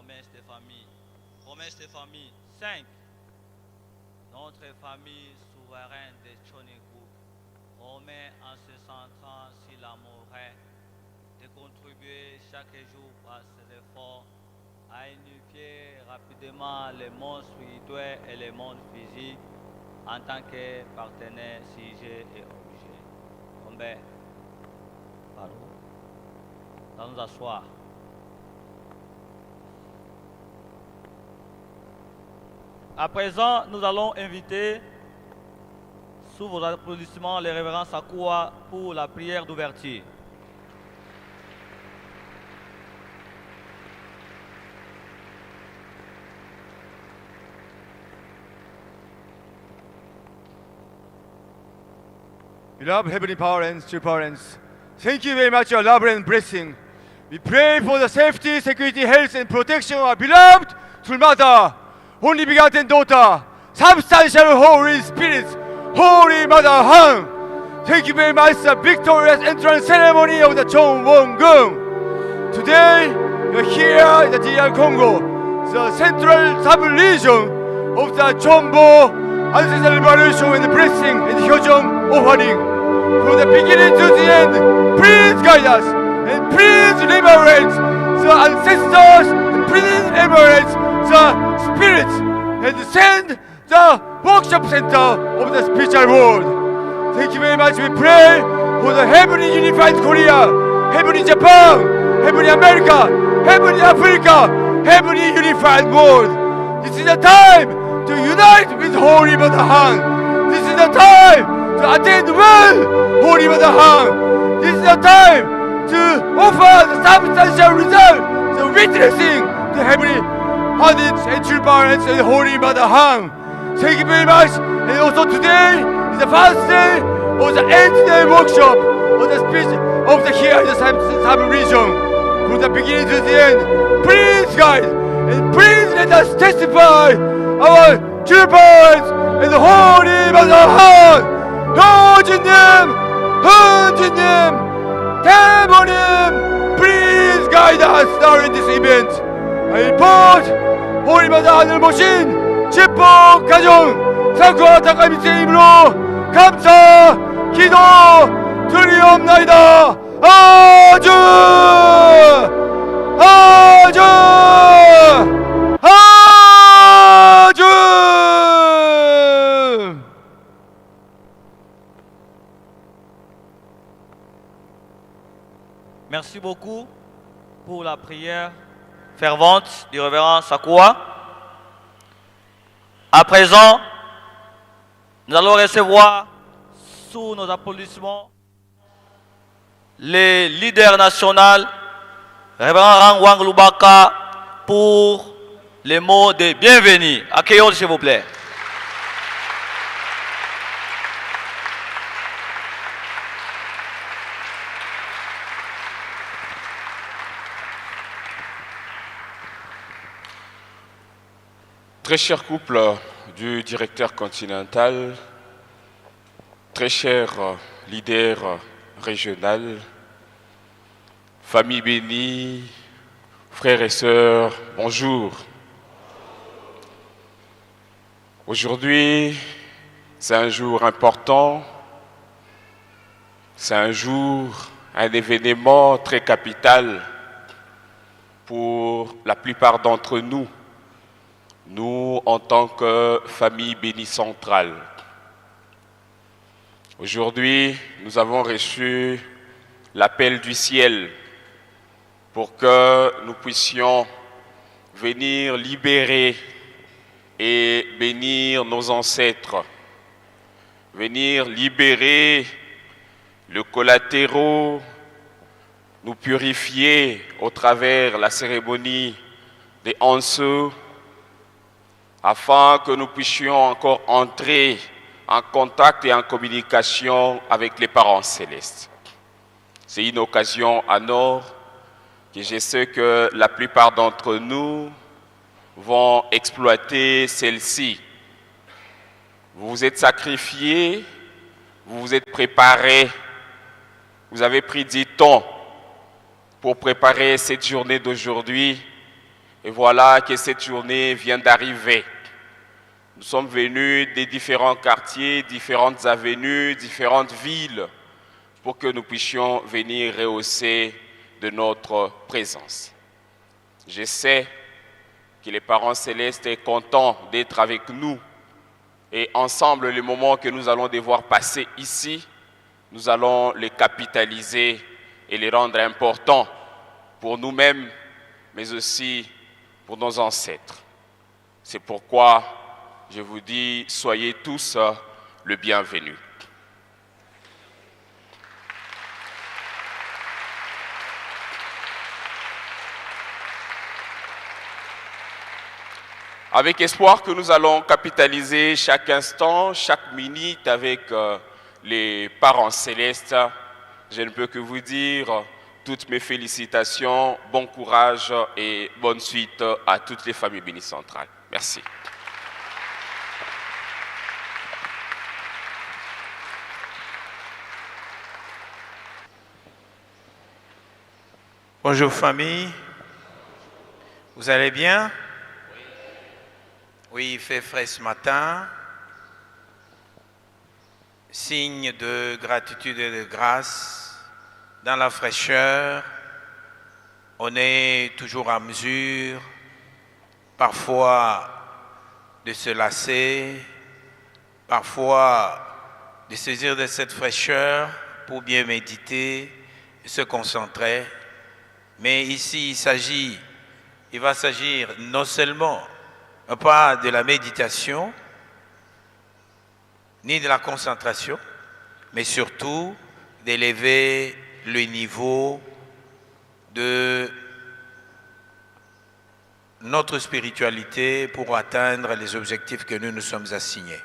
Promesse de famille 5. Notre famille souveraine de Tchonikou remet en se centrant sur l'amour de contribuer chaque jour par ses efforts à unifier rapidement le monde spirituel et le monde physique en tant que partenaires, sujet et objet. Tombez. Pardon. Dans nous asseoir. À présent, nous allons inviter, sous vos applaudissements, les révérends Sakua pour la prière d'ouverture. Beloved Heavenly Parents, true parents, thank you very much for your love and blessing. We pray for the safety, security, health, and protection of our beloved true mother, only begotten daughter, substantial Holy Spirit, Holy Mother Han. Thank you very much for the victorious entrance ceremony of the Chonwon-gung. Today, we are here in the DR Congo, the central sub-region of the Chombo ancestral revolution and blessing and Hyojong offering. From the beginning to the end, please guide us and please liberate the ancestors and please liberate the spirits and send the workshop center of the spiritual world. Thank you very much. We pray for the heavenly unified Korea, heavenly Japan, heavenly America, heavenly Africa, heavenly unified world. This is the time to unite with Holy Mother Han. This is the time to attend well Holy Mother Han. This is the time to offer the substantial result, the witnessing to heavenly hundreds and true parents and Holy Mother Han. Thank you very much. And also today is the first day of the 8-day workshop of the speech of the here in the sub-region. From the beginning to the end, please guide and please let us testify our true parents and the Holy Mother Han. 효주님, 훈주님, 태모님, please guide us during this event. I report Holy Mother Han을 모신 축복 가정 사쿠아 타카미스의 이름으로 감사 기도 드리옵나이다. 아주 아주 아주. Merci beaucoup pour la prière fervente du révérend Sakua. À présent, nous allons recevoir sous nos applaudissements les leaders nationaux, révérend Rangwang Lubaka, pour les mots de bienvenue. Accueillons s'il vous plaît. Très cher couple du directeur continental, très cher leader régional, famille bénie, frères et sœurs, bonjour. Aujourd'hui, c'est un jour important, c'est un événement très capital pour la plupart d'entre nous. Nous, en tant que famille bénie centrale, aujourd'hui, nous avons reçu l'appel du ciel pour que nous puissions venir libérer et bénir nos ancêtres, venir libérer le collatéraux, nous purifier au travers la cérémonie des Anse, afin que nous puissions encore entrer en contact et en communication avec les parents célestes. C'est une occasion en or que je sais que la plupart d'entre nous vont exploiter celle-ci. Vous vous êtes sacrifiés, vous vous êtes préparés, vous avez pris du temps pour préparer cette journée d'aujourd'hui Et voilà que cette journée vient d'arriver. Nous sommes venus des différents quartiers, différentes avenues, différentes villes pour que nous puissions venir rehausser de notre présence. Je sais que les parents célestes sont contents d'être avec nous et ensemble, les moments que nous allons devoir passer ici, nous allons les capitaliser et les rendre importants pour nous-mêmes, mais aussi pour nos ancêtres. C'est pourquoi je vous dis, soyez tous le bienvenu. Avec espoir que nous allons capitaliser chaque instant, chaque minute avec les parents célestes, je ne peux que vous dire toutes mes félicitations, bon courage et bonne suite à toutes les familles bénies centrales. Merci. Bonjour famille, vous allez bien? Oui, il fait frais ce matin. Signe de gratitude et de grâce. Dans la fraîcheur, on est toujours à mesure, parfois de se lasser, parfois de saisir de cette fraîcheur pour bien méditer et se concentrer. Mais ici, il va s'agir non seulement pas de la méditation, ni de la concentration, mais surtout d'élever le niveau de notre spiritualité pour atteindre les objectifs que nous nous sommes assignés.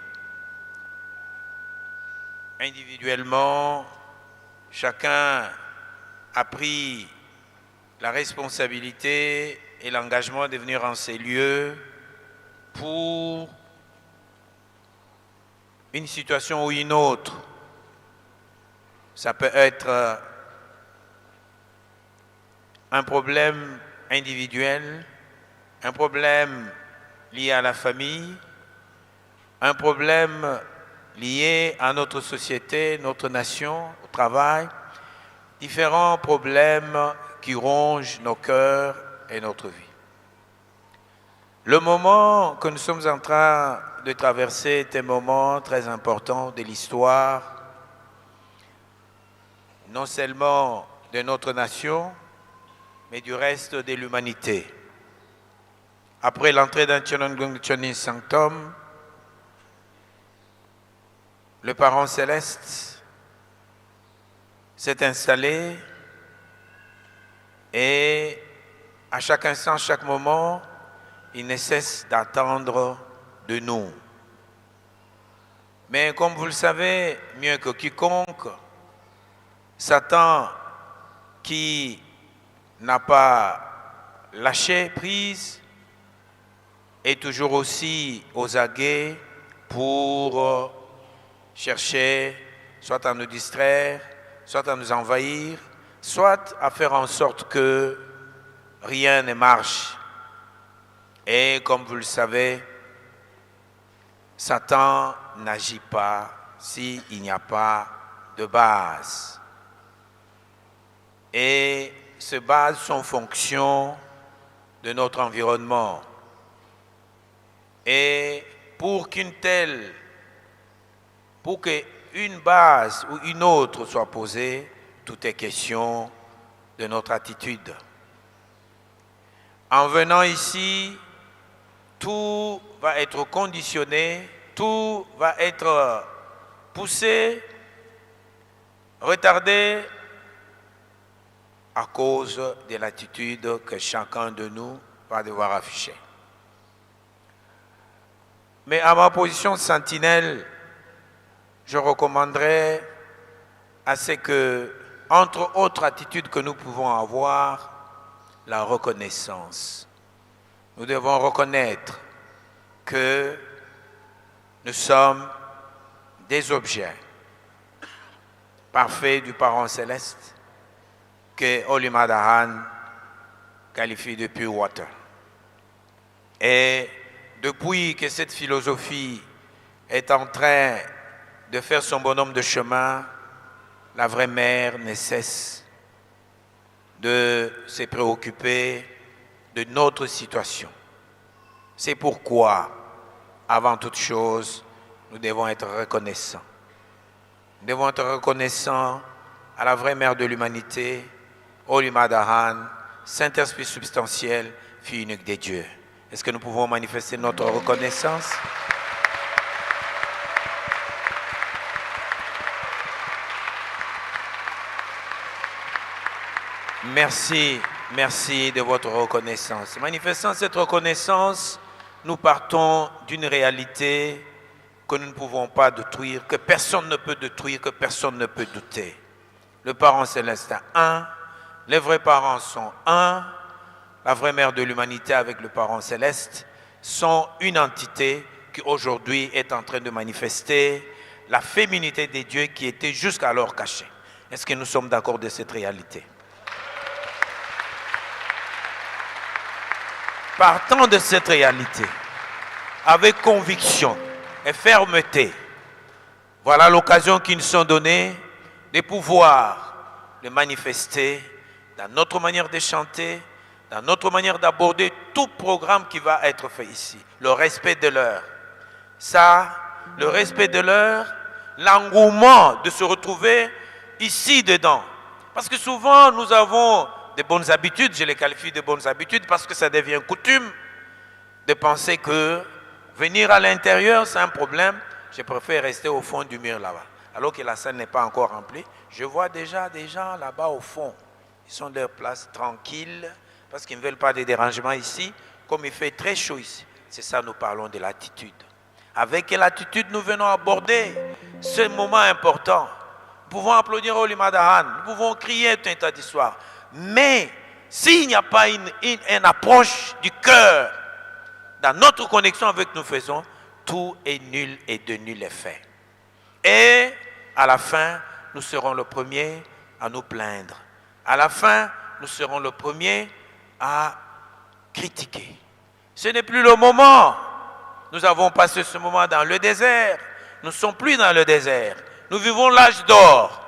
Individuellement, chacun a pris la responsabilité et l'engagement de venir en ces lieux pour une situation ou une autre. Ça peut être un problème individuel, un problème lié à la famille, un problème lié à notre société, notre nation, au travail, différents problèmes qui rongent nos cœurs et notre vie. Le moment que nous sommes en train de traverser est un moment très important de l'histoire, non seulement de notre nation, mais du reste de l'humanité. Après l'entrée d'un Tchonongong Sanctum, le parent céleste s'est installé et à chaque instant, chaque moment, il ne cesse d'attendre de nous. Mais comme vous le savez, mieux que quiconque, Satan, qui n'a pas lâché prise, est toujours aussi aux aguets pour chercher soit à nous distraire, soit à nous envahir, soit à faire en sorte que rien ne marche. Et comme vous le savez, Satan n'agit pas s'il n'y a pas de base. Et ces bases sont fonction de notre environnement. Et pour qu'une base ou une autre soit posée, tout est question de notre attitude. En venant ici, tout va être conditionné, tout va être poussé, retardé à cause de l'attitude que chacun de nous va devoir afficher. Mais à ma position de sentinelle, je recommanderais à ce que, entre autres attitudes que nous pouvons avoir, la reconnaissance. Nous devons reconnaître que nous sommes des objets parfaits du parent céleste que Oli Madahan qualifie de pure water. Et depuis que cette philosophie est en train de faire son bonhomme de chemin, la vraie mère ne cesse de se préoccuper de notre situation. C'est pourquoi, avant toute chose, nous devons être reconnaissants. Nous devons être reconnaissants à la vraie mère de l'humanité, Olimadahan, Saint-Esprit substantiel, Fille unique des dieux. Est-ce que nous pouvons manifester notre reconnaissance? Merci, merci de votre reconnaissance. Manifestant cette reconnaissance, nous partons d'une réalité que nous ne pouvons pas détruire, que personne ne peut détruire, que personne ne peut douter. Le parent céleste est un, les vrais parents sont un, la vraie mère de l'humanité avec le parent céleste sont une entité qui aujourd'hui est en train de manifester la féminité des dieux qui était jusqu'alors cachée. Est-ce que nous sommes d'accord de cette réalité? Partant de cette réalité, avec conviction et fermeté, voilà l'occasion qui nous sont données de pouvoir le manifester dans notre manière de chanter, dans notre manière d'aborder tout programme qui va être fait ici. Le respect de l'heure. Ça, le respect de l'heure, l'engouement de se retrouver ici dedans. Parce que souvent, nous avons des bonnes habitudes, je les qualifie de bonnes habitudes parce que ça devient coutume de penser que venir à l'intérieur, c'est un problème. Je préfère rester au fond du mur là-bas. Alors que la salle n'est pas encore remplie, je vois déjà des gens là-bas au fond. Ils sont de leur place tranquille parce qu'ils ne veulent pas de dérangement ici. Comme il fait très chaud ici, c'est ça nous parlons de l'attitude. Avec quelle attitude nous venons aborder ce moment important? Nous pouvons applaudir Olimadahan, nous pouvons crier tout un tas d'histoires. Mais s'il n'y a pas une approche du cœur dans notre connexion avec nous faisons, tout est nul et de nul effet. Et à la fin, nous serons le premier à nous plaindre. À la fin, nous serons le premier à critiquer. Ce n'est plus le moment. Nous avons passé ce moment dans le désert. Nous ne sommes plus dans le désert. Nous vivons l'âge d'or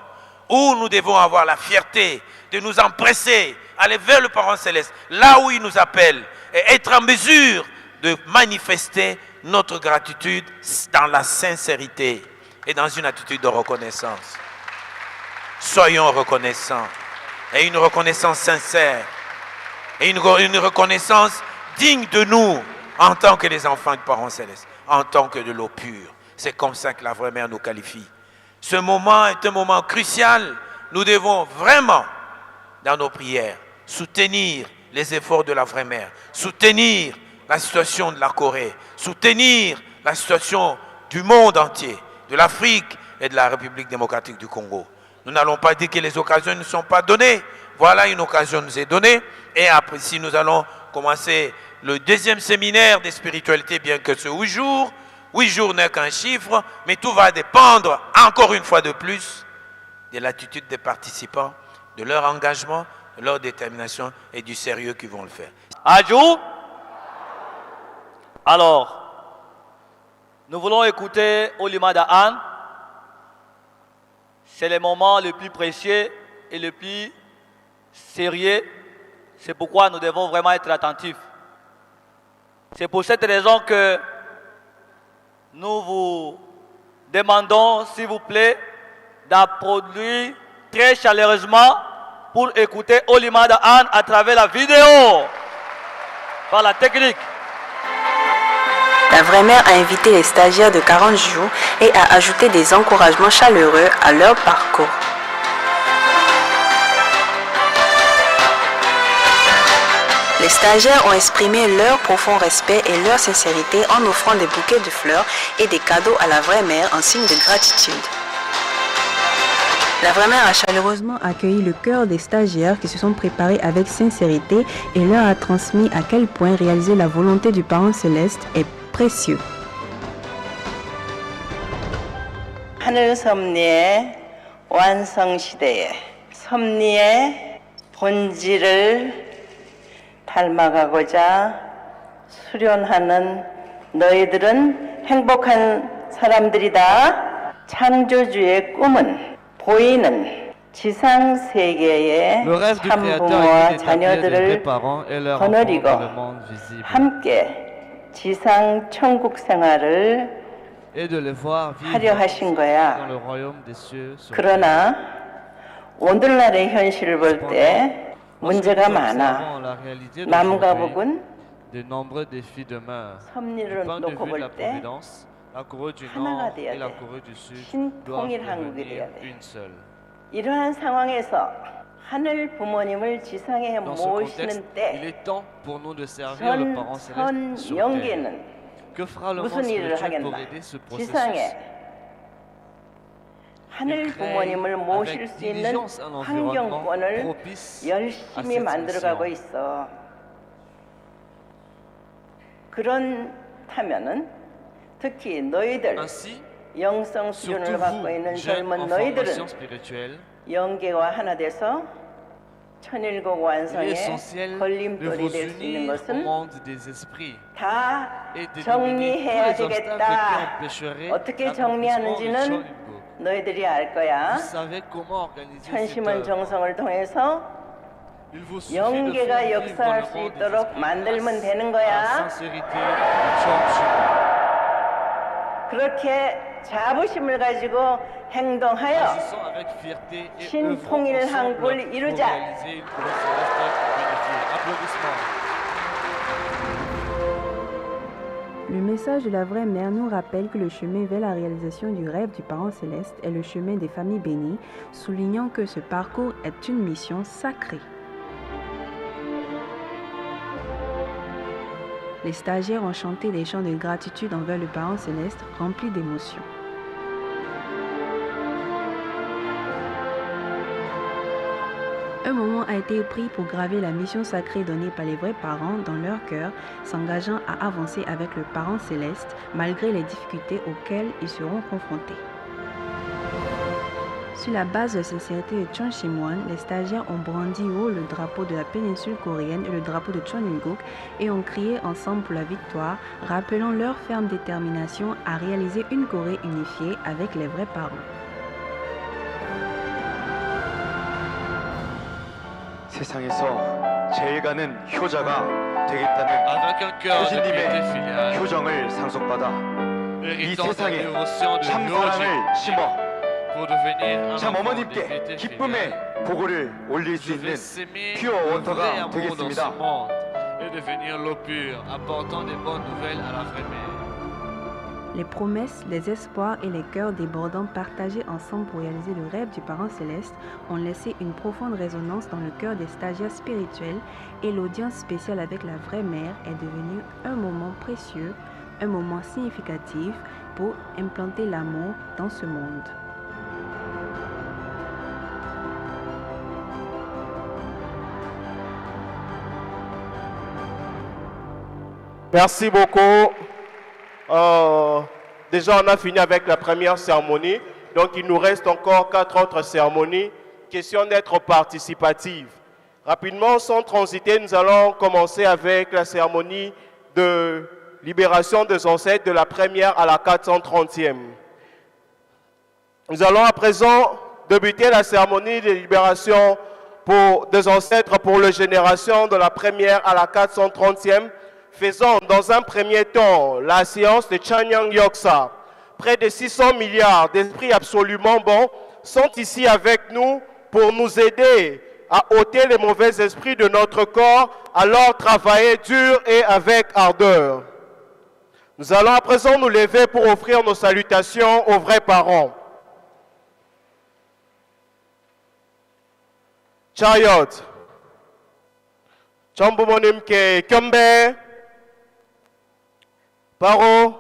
où nous devons avoir la fierté de nous empresser, aller vers le Parent Céleste, là où il nous appelle, et être en mesure de manifester notre gratitude dans la sincérité et dans une attitude de reconnaissance. Soyons reconnaissants, et une reconnaissance sincère, et une reconnaissance digne de nous en tant que les enfants du Parent Céleste, en tant que de l'eau pure. C'est comme ça que la vraie mère nous qualifie. Ce moment est un moment crucial. Nous devons vraiment, dans nos prières, soutenir les efforts de la vraie mère, soutenir la situation de la Corée, soutenir la situation du monde entier, de l'Afrique et de la République démocratique du Congo. Nous n'allons pas dire que les occasions ne sont pas données. Voilà, une occasion nous est donnée. Et après, si nous allons commencer le deuxième séminaire de spiritualité, bien que ce 8 jours n'est qu'un chiffre, mais tout va dépendre, encore une fois de plus, de l'attitude des participants, de leur engagement, de leur détermination et du sérieux qu'ils vont le faire. Adjou. Alors, nous voulons écouter Olimadahan. C'est le moment le plus précieux et le plus sérieux. C'est pourquoi nous devons vraiment être attentifs. C'est pour cette raison que nous vous demandons, s'il vous plaît, d'applaudir très chaleureusement pour écouter Olimadahan à travers la vidéo, par la technique. La vraie mère a invité les stagiaires de 40 jours et a ajouté des encouragements chaleureux à leur parcours. Les stagiaires ont exprimé leur profond respect et leur sincérité en offrant des bouquets de fleurs et des cadeaux à la vraie mère en signe de gratitude. La vraie mère a chaleureusement accueilli le cœur des stagiaires qui se sont préparés avec sincérité et leur a transmis à quel point réaliser la volonté du Parent Céleste est précieux. 하늘 섭리의 완성 시대에 섭리의 본질을 닮아가고자 수련하는 너희들은 행복한 사람들이다. 창조주의 꿈은 보이는 지상 세계의 Le rêve du Créateur 참부모와 était d'établir des vrais 자녀들을 parents et leurs enfants 거느리고 dans le monde visible 함께 지상 천국 생활을 et de les voir vivre 하려 하신 dans 거야. le royaume des cieux. sur terre. 그러나 오늘날의 현실을 볼 때 문제가 Nous 많아. observons la réalité 남과 d'aujourd'hui. 북은 De nombreux défis demeurent. Du 섭리를 point de 놓고 vue de la 볼 때 Providence, la Corée du 하나가 Nord 돼야 et la 돼. Corée du Sud doivent 신통일 한국이 devenir 돼야 돼. une seule. 이러한 상황에서 하늘 부모님을 지상에 Dans ce contexte, 모시는 il 때 est temps pour nous de servir le parent céleste sur terre. 영계는 Que fera le monde 무슨 일을 spirituel pour 하겠나? aider ce processus? 지상에 하늘 Il crée 부모님을 모실 avec 수 있는 diligence un environnement 환경권을 propice à 열심히 cette 만들어가고 mission. 있어. 그렇다면은 특히 너희들 Ainsi, 영성 surtout 수준을 갖고 vous, 있는 jeunes 젊은 en 너희들은 formation spirituelle, 영계와 하나 돼서 천일국 il est 완성에 essentiel de 걸림돌이 vous 될 수 있는 unir au 것은 monde des esprits 다 et de 정리해야 éliminer tous les obstacles qui 되겠다. empêcheraient 어떻게 l'accomplissement du 정리하는지는 Chonilgo. 너희들이 알 거야. Vous savez comment organiser cette 천심원 œuvre. 정성을 통해서 Il vous suffit de 영계가 faire vivre 역사할 le 수 monde des 있도록 esprits 만들면 grâce 되는 à la 거야. sincérité du Chonilgo. 그렇게 자부심을 가지고 행동하여 Agissons avec fierté et 신통일 œuvrons ensemble 한국을 pour 이루자. réaliser une Corée céleste unifiée. Applaudissements. Le message de la vraie mère nous rappelle que le chemin vers la réalisation du rêve du parent céleste est le chemin des familles bénies, soulignant que ce parcours est une mission sacrée. Les stagiaires ont chanté des chants de gratitude envers le parent céleste remplis d'émotions. Un moment a été pris pour graver la mission sacrée donnée par les vrais parents dans leur cœur, s'engageant à avancer avec le parent céleste malgré les difficultés auxquelles ils seront confrontés. Sur la base de sincérité de Chon Shimwan, les stagiaires ont brandi haut le drapeau de la péninsule coréenne et le drapeau de Chonilguk et ont crié ensemble pour la victoire, rappelant leur ferme détermination à réaliser une Corée unifiée avec les vrais parents. 세상에서 제일 가는 효자가 되겠다는 Avec un cœur de piété 교주님의 filiale, 효정을 상속받아 이 héritant de la 세상에 dévotion de 참 Ryoji 사랑을 심어 pour devenir un 참 enfant de 어머님께 piété filiale. 기쁨의 보고를 올릴 수 Je 있는 vais s'aimer 퓨어 le vrai 워터가 amour dans ce 되겠습니다. monde et devenir l'eau pure, apportant des bonnes nouvelles à la vraie mère. Les promesses, les espoirs et les cœurs débordants partagés ensemble pour réaliser le rêve du parent céleste ont laissé une profonde résonance dans le cœur des stagiaires spirituels et l'audience spéciale avec la vraie mère est devenue un moment précieux, un moment significatif pour implanter l'amour dans ce monde. Merci beaucoup. Déjà, on a fini avec la première cérémonie. Donc, il nous reste encore 4 autres cérémonies. Question d'être participative. Rapidement, sans transiter, nous allons commencer avec la cérémonie de libération des ancêtres de la première à la 430e. Nous allons à présent débuter la cérémonie de libération des ancêtres pour les générations de la première à la 430e. Faisons dans un premier temps la séance de Chanyang Yoksa. Près de 600 milliards d'esprits absolument bons sont ici avec nous pour nous aider à ôter les mauvais esprits de notre corps, alors travailler dur et avec ardeur. Nous allons à présent nous lever pour offrir nos salutations aux vrais parents. Chayot, Chambumonim ke Kembe, Paro.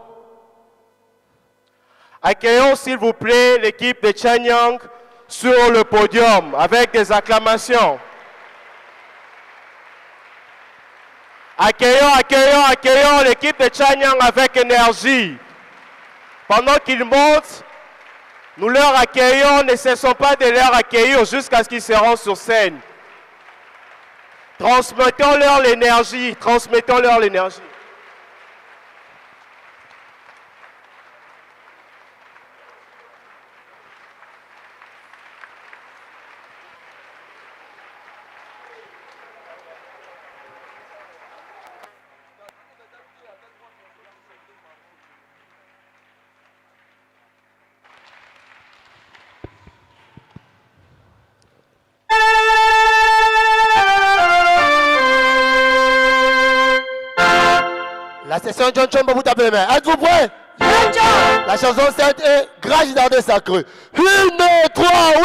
Accueillons s'il vous plaît l'équipe de Chanyang sur le podium avec des acclamations. Accueillons l'équipe de Chanyang avec énergie. Pendant qu'ils montent, nous leur accueillons, ne cessons pas de leur accueillir jusqu'à ce qu'ils seront sur scène. Transmettons-leur l'énergie, transmettons-leur l'énergie. session John Chombo, vous tapez les mains. Êtes-vous prêts? La chanson cette est Grâce d'Ardé Sacré. 1, 2, 3, oui!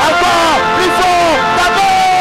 Encore, plus fort, d'accord!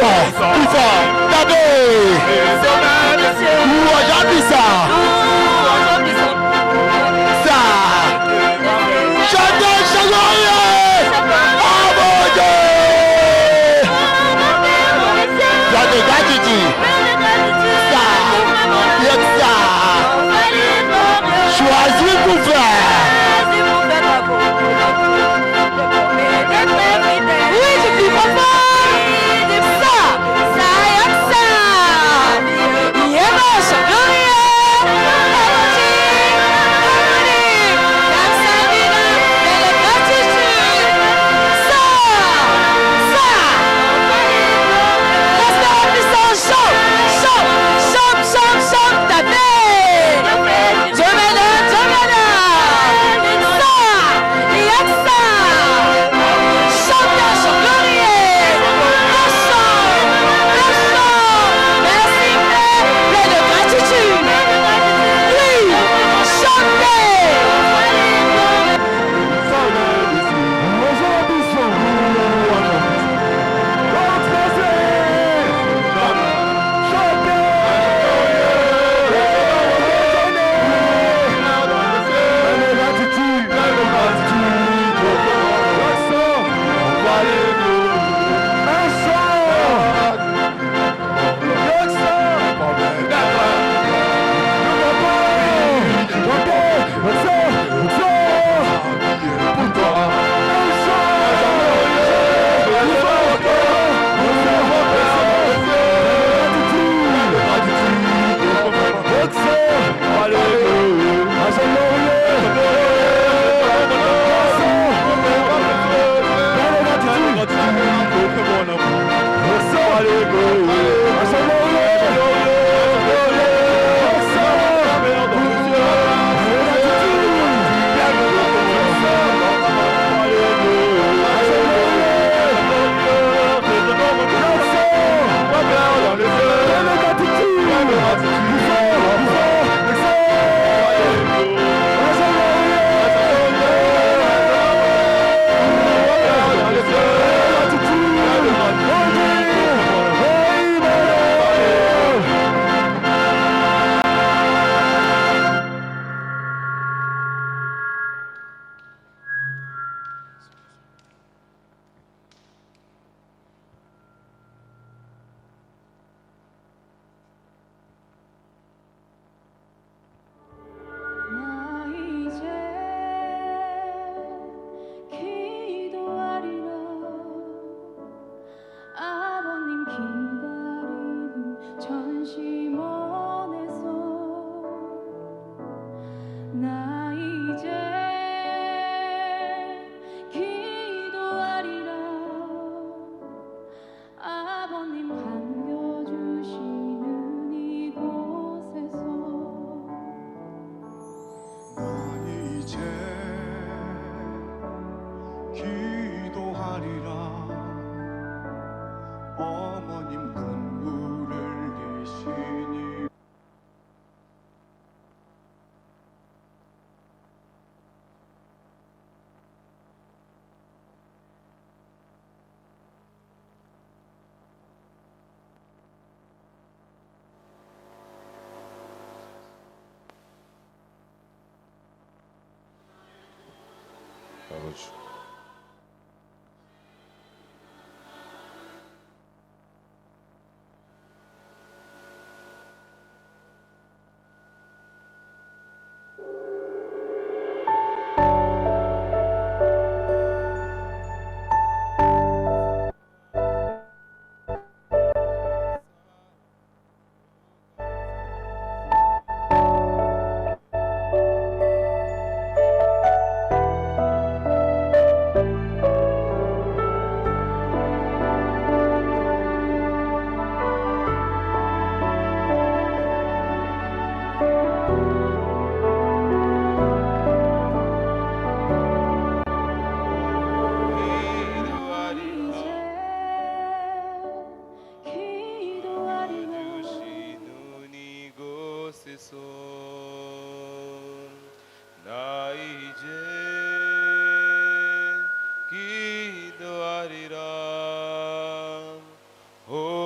plus fort. Tapez. Louange à ça. Ça. Chantez, chantez. Oh mon Dieu. Chantez, gratitude. Ça. Ça. Choisis pour faire. Oui, je suis trop fort. Ça y est, ça. Il est moche,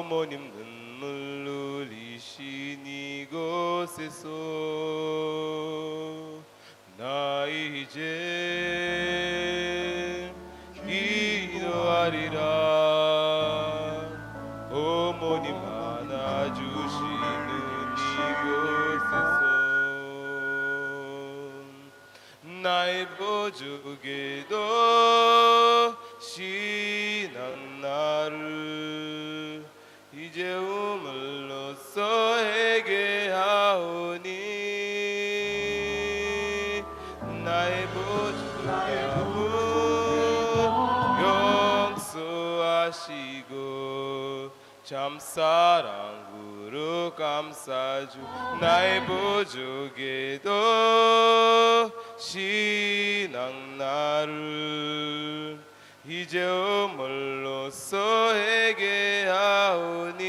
어머님 눈물 흘리신 이곳에서 나 이제 기도하리라. 어머님 안아주시는 이곳에서 나의 보조개도 신앙 나를 이제 우물로써 회개하오니 나의 보조개함은 용서하시고 참 사랑으로 감싸주. 나의 보조개도 신앙 나를 이제 우물로써 회개하오니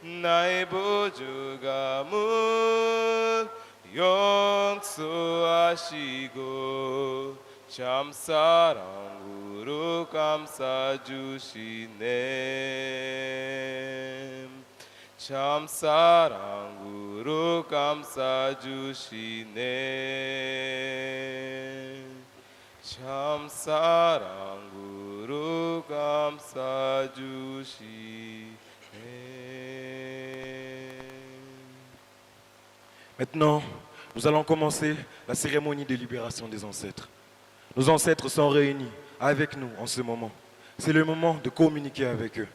나의 보조감은 용서하시고 참 사랑으로 감싸주시네. 참 사랑으로 감싸주시네. 참 사랑으로 감싸주시네. Maintenant, nous allons commencer la cérémonie de libération des ancêtres. Nos ancêtres sont réunis avec nous en ce moment. C'est le moment de communiquer avec eux.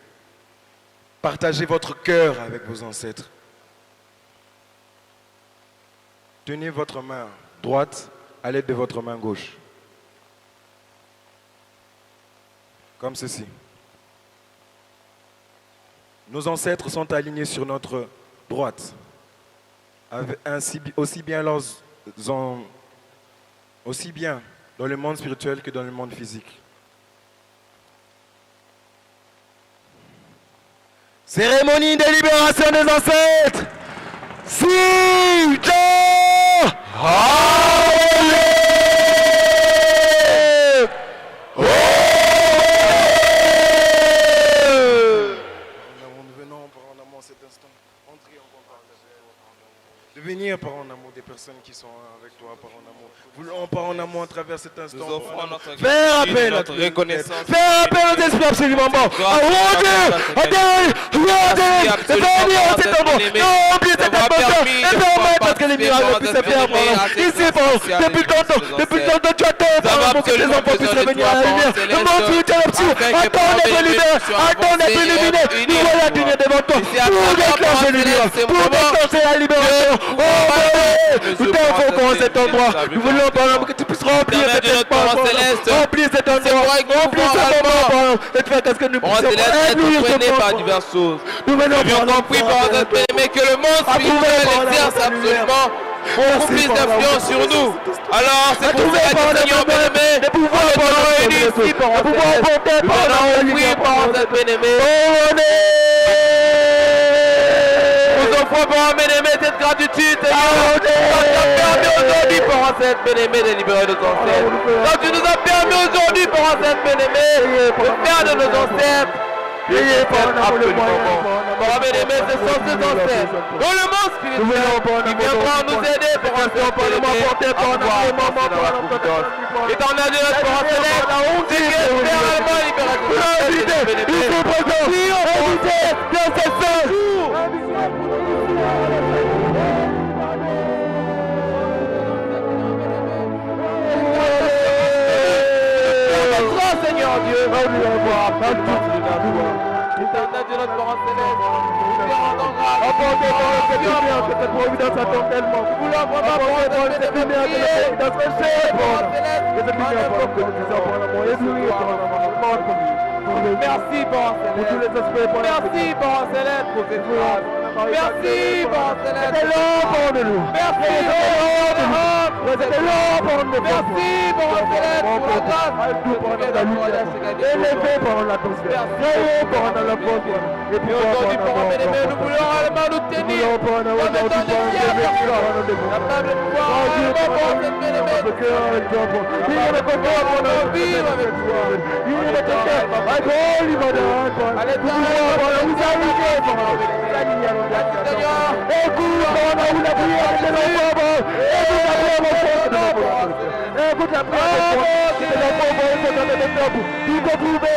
Partagez votre cœur avec vos ancêtres. Tenez votre main droite à l'aide de votre main gauche. Comme ceci. Nos ancêtres sont alignés sur notre droite. Aussi bien dans le monde spirituel que dans le monde physique. Cérémonie de libération des ancêtres. Sida. De venir par en amour des personnes qui sont avec toi, par en amour. Voulons par en amour à travers cet instant. Nous offrons notre Faire appel à notre reconnaissance. Faire appel aux esprits absolument bons. À Dieu, venir à cet endroit. Non, oubliez cette atmosphère. Et permettre que les miracles puissent se faire pendant. Ici, depuis longtemps, tu attends pour que tes enfants puissent revenir à la lumière. Le monde spirituel absolu. Attends d'être libéré. Attends d'être illuminé. Nous voilà dignes devant toi. Pour déclencher l'univers. Pour déclencher la libération. Oh, nous t'invoquons cet endroit. Nous voulons par exemple que tu puisses remplir cet espace. Remplir cet endroit. Remplir cet endroit. Et faire qu'est-ce que nous puissions éblouir ce monde. Nous venons compris par notre bien-aimé que le monde spirituel exerce absolument beaucoup plus d'influence sur nous. Alors c'est pour ça que Seigneur bien-aimé, nous sommes réunis ici pour nous compris par notre bien-aimé. Nous offrons pour un bien-aimé cette gratitude, Seigneur. Quand tu as permis aujourd'hui pour un cette bien-aimé de libérer nos ancêtres. Quand tu nous as permis aujourd'hui pour un cette bien-aimé de faire de nos ancêtres. Pour un bien-aimé, ce sont ses ancêtres. Dans le monde spirituel, qui viendront nous aider pour un seul bien-aimé à pouvoir passer dans la coupe d'os. Éternel Dieu, notre parent céleste, tu es éternellement libérateur. Il faut présent, dans ce jour. Seigneur Dieu, éternel Dieu, notre parent céleste, nous te rendons grâce. Apportez par cette lumière que cette providence attend tellement. Nous voulons vraiment apporter par cette lumière que cette providence recherche. Que cette lumière que nous puissions prendre l'amour et sourire pour l'amour. Merci, parent céleste. Merci, parent céleste, pour cette grâce. Merci, parents célestes. C'était l'enfant de nous. Merci, C'était l'enfant de nous. merci, parents célestes, pour la grâce. Élevé par l'atmosphère. Créé par l'atmosphère. Et puis aujourd'hui, parents bien-aimés, nous voulons réellement nous tenir dans le temps de fière personne. La table de pouvoir réellement pour cette bien-aimée. il est content pour nos vies avec toi. Il est content. À l'éternel, vous arrivez. Seigneur, écoute, on a eu la prière de l'enfant. Écoute la prière de l'enfant. Tout est trouvé.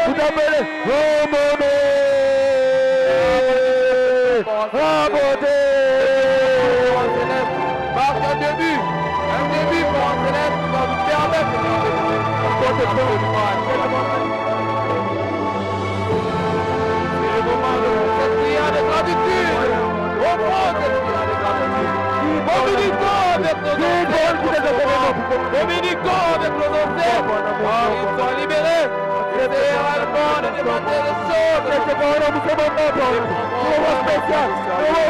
Tout appelé. marque un début, parents célestes, qui va vous permettre de c'est le moment de cette prière de gratitude. Offrons cette prière de gratitude. Communiquons avec nos ancêtres. Communiquons avec nos ancêtres. Ils sont libérés. C'est réellement de demander les choses. C'est pour nous spécial,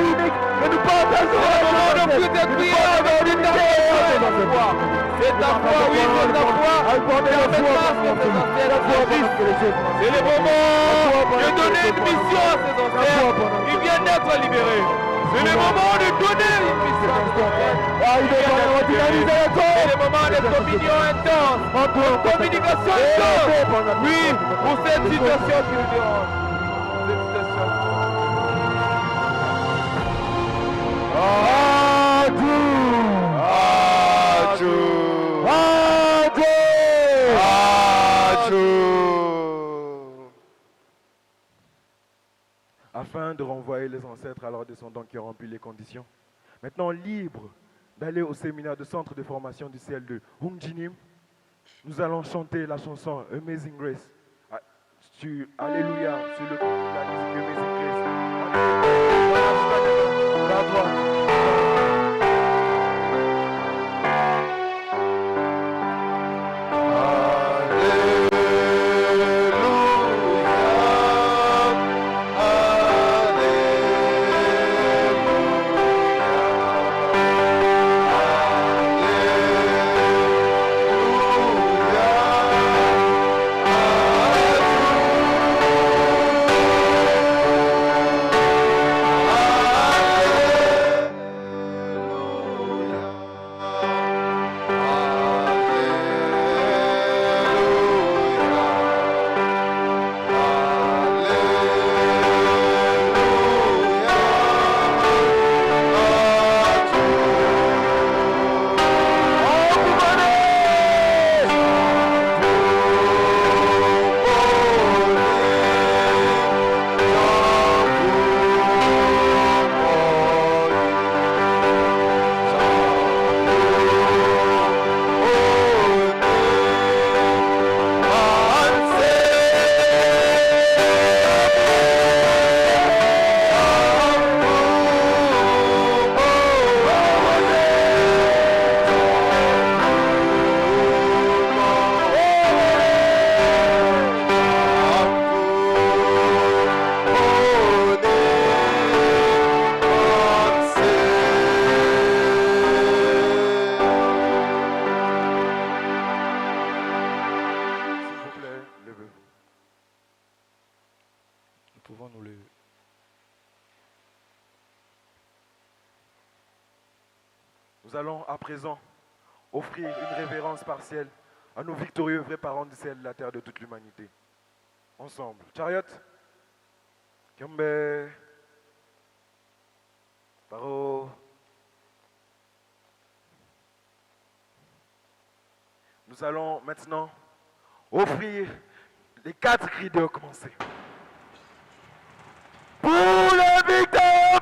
unique, que nous partageons. C'est le moment de plus de prière avec une foi. C'est ta foi, oui, c'est ta foi. Permettra que ces ancêtres agissent. C'est le moment de donner une mission à ces ancêtres qui viennent d'être libérés. C'est le moment de donner une mission à ces ancêtres. C'est le moment de communion intense, de communication intense. Oui, pour cette situation qui nous dérange. Afin de renvoyer les ancêtres à leurs descendants qui ont rempli les conditions. Maintenant libres d'aller au séminaire de centre de formation du ciel de Hungjinim, nous allons chanter la chanson Amazing Grace. Alléluia sur la musique Amazing Grace. Nous allons à présent offrir une révérence partielle à nos victorieux vrais parents du ciel de la terre de toute l'humanité. Ensemble. Chariot. Kiombe. Paro. Nous allons maintenant offrir les 4 cris de commencer. Pour la victoire,